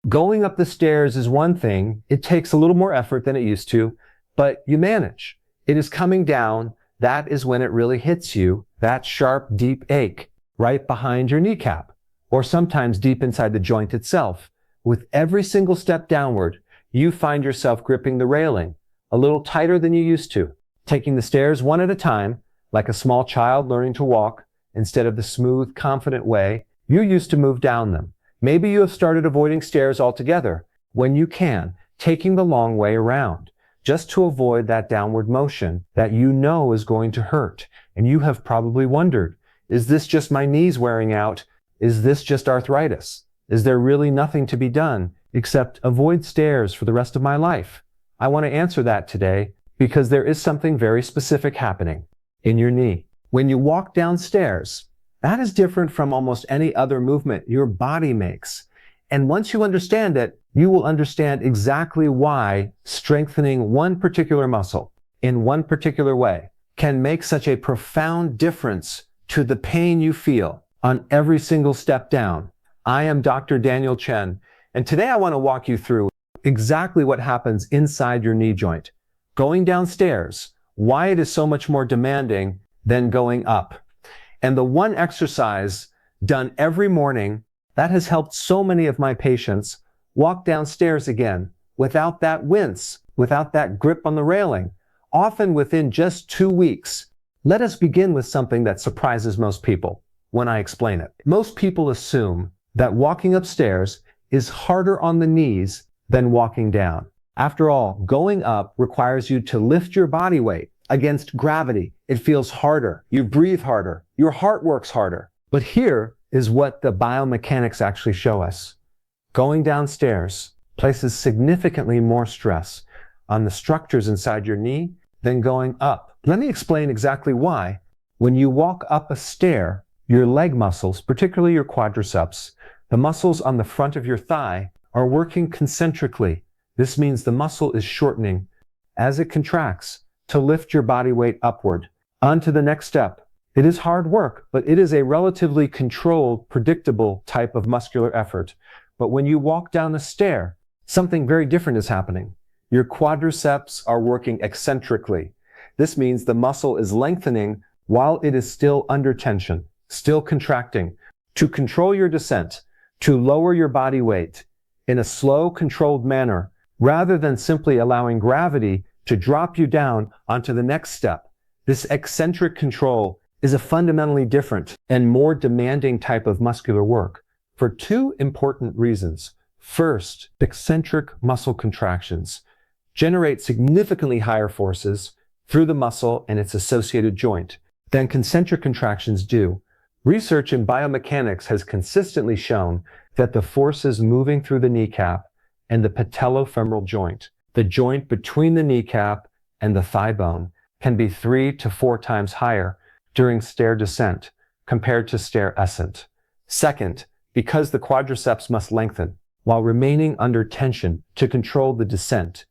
Going up the stairs is one thing. It takes a little more effort than it used to, but you manage. It is coming down. That is when it really hits you, that sharp, deep ache right behind your kneecap, or sometimes deep inside the joint itself. With every single step downward, you find yourself gripping the railing a little tighter than you used to, taking the stairs one at a time, like a small child learning to walk, instead of the smooth, confident way you used to move down them. Maybe you have started avoiding stairs altogether when you can, taking the long way around, just to avoid that downward motion that you know is going to hurt. And you have probably wondered, is this just my knees wearing out? Is this just arthritis? Is there really nothing to be done except avoid stairs for the rest of my life? I want to answer that today because there is something very specific happening in your knee. When you walk downstairs, that is different from almost any other movement your body makes. And once you understand it, you will understand exactly why strengthening one particular muscle in one particular way can make such a profound difference to the pain you feel on every single step down. I am Dr. Daniel Chen, and today I want to walk you through exactly what happens inside your knee joint. Going downstairs, why it is so much more demanding than going up. And the one exercise done every morning that has helped so many of my patients walk downstairs again without that wince, without that grip on the railing, often within just 2 weeks. Let us begin with something that surprises most people when I explain it. Most people assume that walking upstairs is harder on the knees than walking down. After all, going up requires you to lift your body weight against gravity. It feels harder. You breathe harder. Your heart works harder. But here is what the biomechanics actually show us. Going downstairs places significantly more stress on the structures inside your knee than going up. Let me explain exactly why. When you walk up a stair, your leg muscles, particularly your quadriceps, the muscles on the front of your thigh, are working concentrically. This means the muscle is shortening as it contracts to lift your body weight upward. On to the next step. It is hard work, but it is a relatively controlled, predictable type of muscular effort. But when you walk down a stair, something very different is happening. Your quadriceps are working eccentrically. This means the muscle is lengthening while it is still under tension, still contracting. To control your descent, to lower your body weight in a slow, controlled manner, rather than simply allowing gravity to drop you down onto the next step. This eccentric control is a fundamentally different and more demanding type of muscular work for two important reasons. First, eccentric muscle contractions generate significantly higher forces through the muscle and its associated joint than concentric contractions do. Research in biomechanics has consistently shown that the forces moving through the kneecap and the patellofemoral joint, the joint between the kneecap and the thigh bone, can be 3 to 4 times higher during stair descent compared to stair ascent. Second, because the quadriceps must lengthen while remaining under tension to control the descent,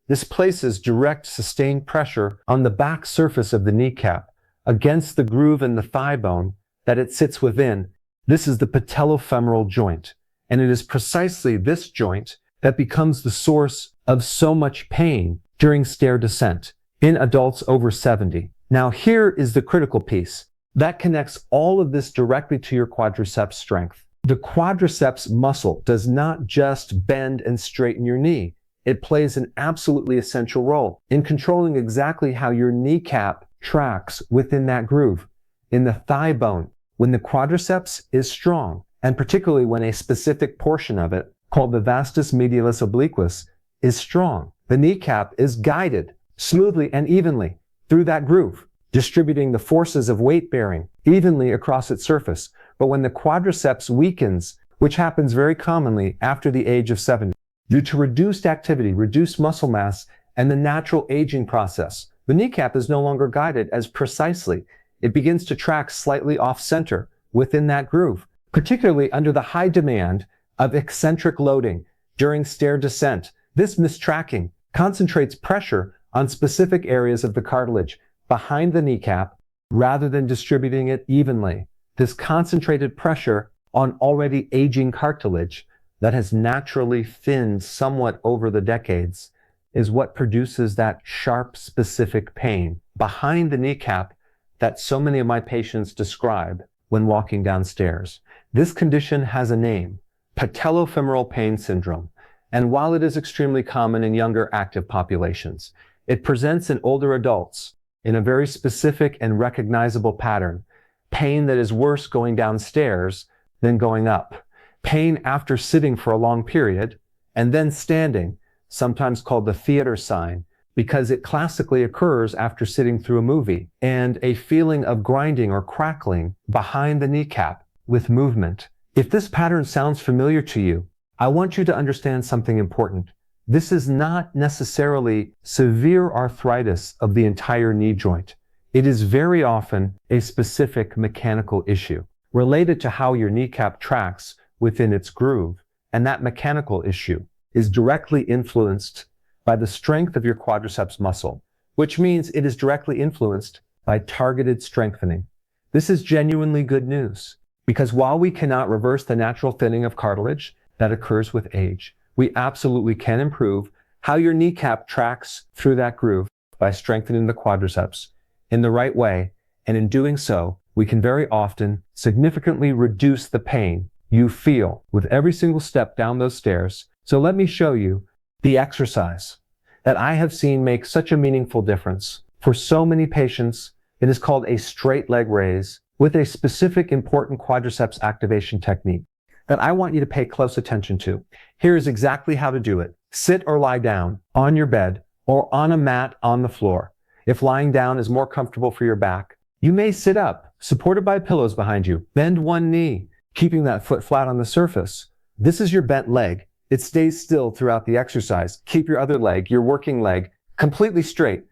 this places direct sustained pressure on the back surface of the kneecap against the groove in the thigh bone that it sits within. This is the patellofemoral joint, and it is precisely this joint that becomes the source of so much pain during stair descent in adults over 70. Now here is the critical piece that connects all of this directly to your quadriceps strength. The quadriceps muscle does not just bend and straighten your knee. It plays an absolutely essential role in controlling exactly how your kneecap tracks within that groove. In the thigh bone, when the quadriceps is strong, and particularly when a specific portion of it, called the vastus medialis obliquus, is strong, the kneecap is guided smoothly and evenly through that groove, distributing the forces of weight bearing evenly across its surface. But when the quadriceps weakens, which happens very commonly after the age of 70, due to reduced activity, reduced muscle mass, and the natural aging process, the kneecap is no longer guided as precisely. It begins to track slightly off-center within that groove, particularly under the high demand of eccentric loading during stair descent. This mistracking concentrates pressure on specific areas of the cartilage behind the kneecap rather than distributing it evenly. This concentrated pressure on already aging cartilage that has naturally thinned somewhat over the decades is what produces that sharp, specific pain behind the kneecap that so many of my patients describe when walking downstairs. This condition has a name, patellofemoral pain syndrome. And while it is extremely common in younger active populations, it presents in older adults in a very specific and recognizable pattern. Pain that is worse going downstairs than going up. Pain after sitting for a long period and then standing, sometimes called the theater sign, because it classically occurs after sitting through a movie, and a feeling of grinding or crackling behind the kneecap with movement. If this pattern sounds familiar to you, I want you to understand something important. This is not necessarily severe arthritis of the entire knee joint. It is very often a specific mechanical issue related to how your kneecap tracks within its groove, and that mechanical issue is directly influenced by the strength of your quadriceps muscle, which means it is directly influenced by targeted strengthening. This is genuinely good news, because while we cannot reverse the natural thinning of cartilage that occurs with age, we absolutely can improve how your kneecap tracks through that groove by strengthening the quadriceps in the right way, and in doing so, we can very often significantly reduce the pain you feel with every single step down those stairs. So let me show you the exercise that I have seen make such a meaningful difference for so many patients. It is called a straight leg raise with a specific important quadriceps activation technique that I want you to pay close attention to. Here is exactly how to do it. Sit or lie down on your bed or on a mat on the floor. If lying down is more comfortable for your back, you may sit up, supported by pillows behind you. Bend one knee, keeping that foot flat on the surface. This is your bent leg. It stays still throughout the exercise. Keep your other leg, your working leg, completely straight.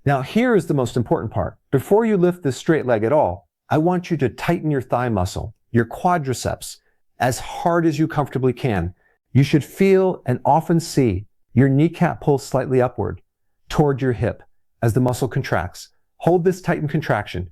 Now here is the most important part. Before you lift this straight leg at all, I want you to tighten your thigh muscle, your quadriceps, as hard as you comfortably can. You should feel and often see your kneecap pull slightly upward toward your hip as the muscle contracts. Hold this tightened contraction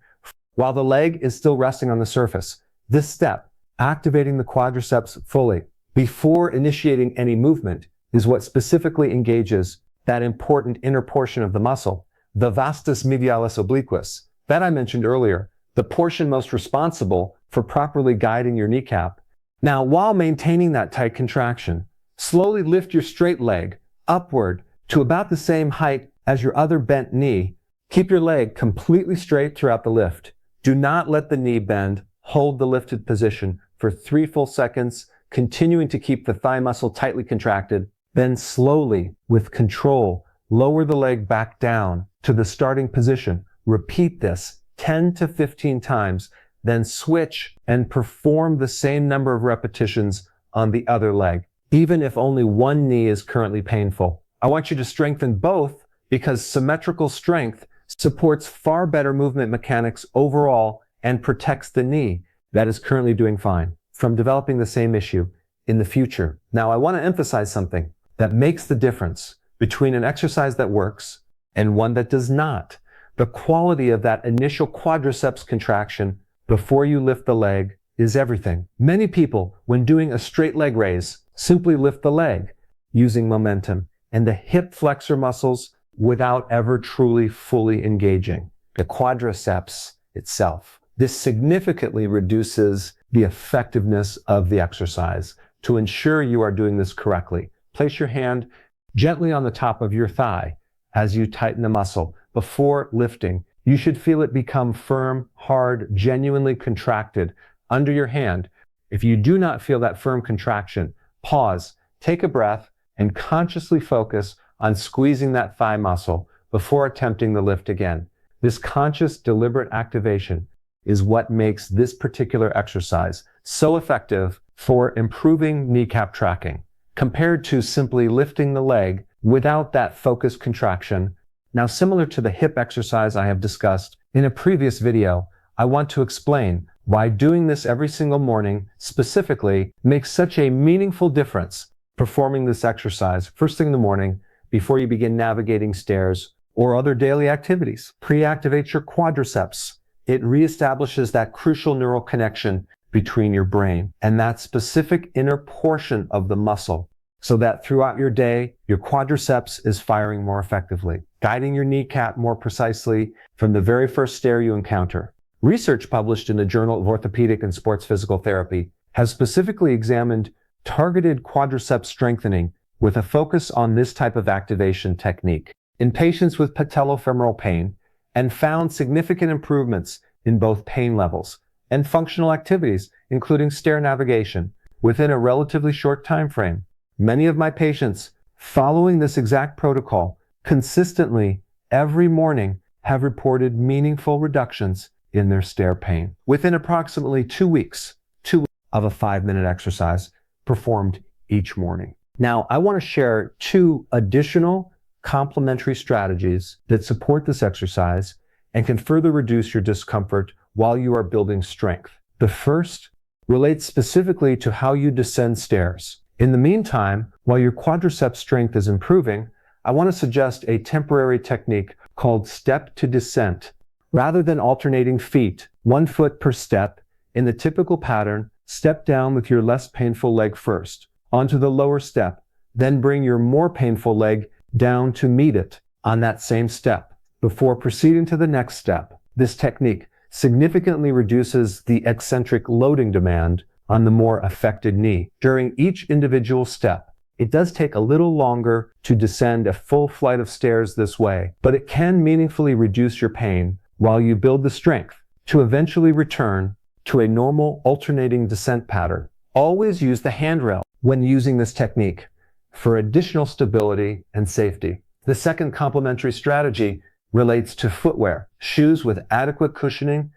while the leg is still resting on the surface. This step, activating the quadriceps fully before initiating any movement, is what specifically engages that important inner portion of the muscle, the vastus medialis obliquus, that I mentioned earlier, the portion most responsible for properly guiding your kneecap. Now, while maintaining that tight contraction, slowly lift your straight leg upward to about the same height as your other bent knee. Keep your leg completely straight throughout the lift. Do not let the knee bend. Hold the lifted position for 3 full seconds, continuing to keep the thigh muscle tightly contracted. Then slowly, with control, lower the leg back down to the starting position. Repeat this 10 to 15 times, then switch and perform the same number of repetitions on the other leg, even if only one knee is currently painful. I want you to strengthen both because symmetrical strength supports far better movement mechanics overall and protects the knee that is currently doing fine from developing the same issue in the future. Now, I want to emphasize something that makes the difference between an exercise that works and one that does not. The quality of that initial quadriceps contraction before you lift the leg is everything. Many people, when doing a straight leg raise, simply lift the leg using momentum and the hip flexor muscles without ever truly fully engaging the quadriceps itself. This significantly reduces the effectiveness of the exercise. To ensure you are doing this correctly, place your hand gently on the top of your thigh as you tighten the muscle. Before lifting, you should feel it become firm, hard, genuinely contracted under your hand. If you do not feel that firm contraction, pause, take a breath, and consciously focus on squeezing that thigh muscle before attempting the lift again. This conscious, deliberate activation is what makes this particular exercise so effective for improving kneecap tracking, compared to simply lifting the leg without that focused contraction. Now, similar to the hip exercise I have discussed in a previous video, I want to explain why doing this every single morning specifically makes such a meaningful difference. Performing this exercise first thing in the morning before you begin navigating stairs or other daily activities. Pre-activates your quadriceps. It reestablishes that crucial neural connection between your brain and that specific inner portion of the muscle, so that throughout your day, your quadriceps is firing more effectively, guiding your kneecap more precisely from the very first stair you encounter. Research published in the Journal of Orthopedic and Sports Physical Therapy has specifically examined targeted quadriceps strengthening with a focus on this type of activation technique in patients with patellofemoral pain and found significant improvements in both pain levels and functional activities, including stair navigation, within a relatively short time frame. Many of my patients, following this exact protocol consistently every morning, have reported meaningful reductions in their stair pain within approximately 2 weeks of a 5-minute exercise performed each morning. Now, I want to share 2 additional complementary strategies that support this exercise and can further reduce your discomfort while you are building strength. The first relates specifically to how you descend stairs. In the meantime, while your quadriceps strength is improving, I want to suggest a temporary technique called step to descent. Rather than alternating feet, 1 foot per step, in the typical pattern, step down with your less painful leg first, onto the lower step, then bring your more painful leg down to meet it on that same step, before proceeding to the next step. This technique significantly reduces the eccentric loading demand on the more affected knee. During each individual step, it does take a little longer to descend a full flight of stairs this way, but it can meaningfully reduce your pain while you build the strength to eventually return to a normal alternating descent pattern. Always use the handrail when using this technique for additional stability and safety. The second complementary strategy relates to footwear. Shoes with adequate cushioning,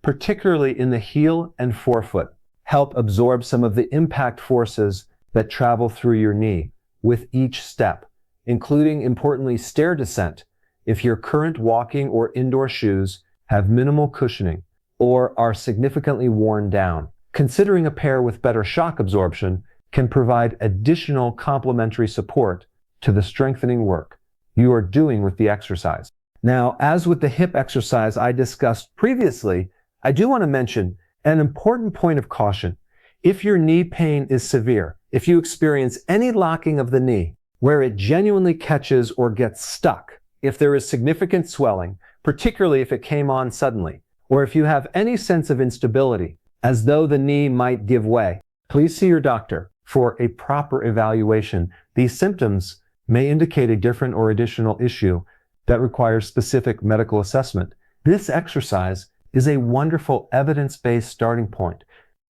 particularly in the heel and forefoot, help absorb some of the impact forces that travel through your knee with each step, including, importantly, stair descent if your current walking or indoor shoes have minimal cushioning or are significantly worn down. Considering a pair with better shock absorption can provide additional complementary support to the strengthening work you are doing with the exercise. Now, as with the hip exercise I discussed previously, I do want to mention an important point of caution. If your knee pain is severe, if you experience any locking of the knee where it genuinely catches or gets stuck, if there is significant swelling, particularly if it came on suddenly, or if you have any sense of instability, as though the knee might give way, please see your doctor for a proper evaluation. These symptoms may indicate a different or additional issue that requires specific medical assessment. This exercise is a wonderful evidence-based starting point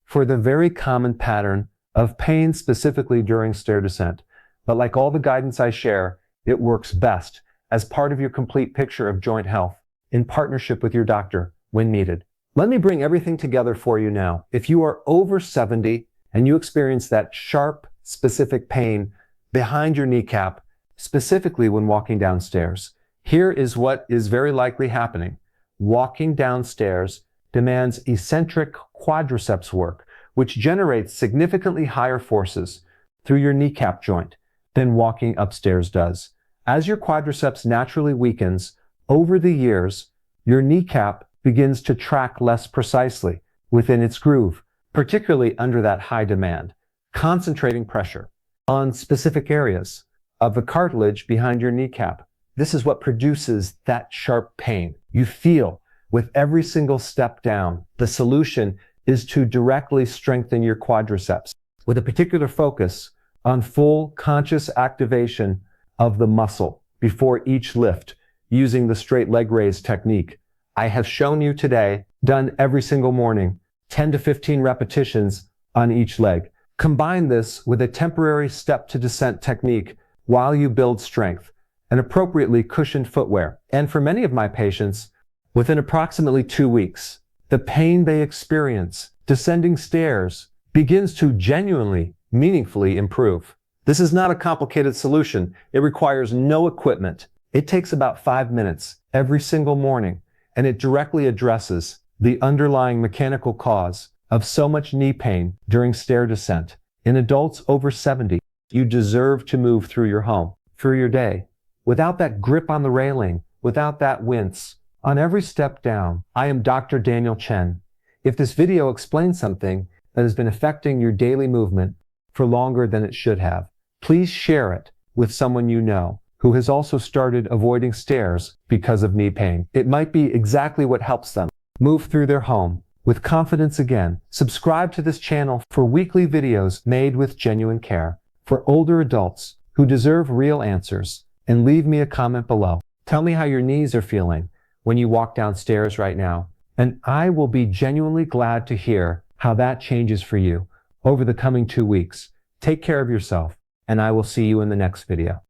for the very common pattern of pain specifically during stair descent. But like all the guidance I share, it works best as part of your complete picture of joint health in partnership with your doctor when needed. Let me bring everything together for you now. If you are over 70 and you experience that sharp, specific pain behind your kneecap, specifically when walking downstairs, here is what is very likely happening. Walking downstairs demands eccentric quadriceps work, which generates significantly higher forces through your kneecap joint than walking upstairs does. As your quadriceps naturally weakens over the years, your kneecap begins to track less precisely within its groove, particularly under that high demand, concentrating pressure on specific areas of the cartilage behind your kneecap. This is what produces that sharp pain you feel with every single step down. The solution is to directly strengthen your quadriceps with a particular focus on full conscious activation of the muscle before each lift using the straight leg raise technique I have shown you today, done every single morning, 10 to 15 repetitions on each leg. Combine this with a temporary step to descent technique while you build strength and appropriately cushioned footwear. And for many of my patients, within approximately 2 weeks, the pain they experience descending stairs begins to genuinely, meaningfully improve. This is not a complicated solution. It requires no equipment. It takes about 5 minutes every single morning, and it directly addresses the underlying mechanical cause of so much knee pain during stair descent. In adults over 70, you deserve to move through your home, through your day, without that grip on the railing, without that wince. On every step down, I am Dr. Daniel Chen. If this video explains something, that has been affecting your daily movement for longer than it should have. Please share it with someone you know who has also started avoiding stairs because of knee pain. It might be exactly what helps them move through their home with confidence again. Subscribe to this channel for weekly videos made with genuine care for older adults who deserve real answers, and leave me a comment below. Tell me how your knees are feeling when you walk downstairs right now, and I will be genuinely glad to hear how that changes for you over the coming 2 weeks. Take care of yourself, and I will see you in the next video.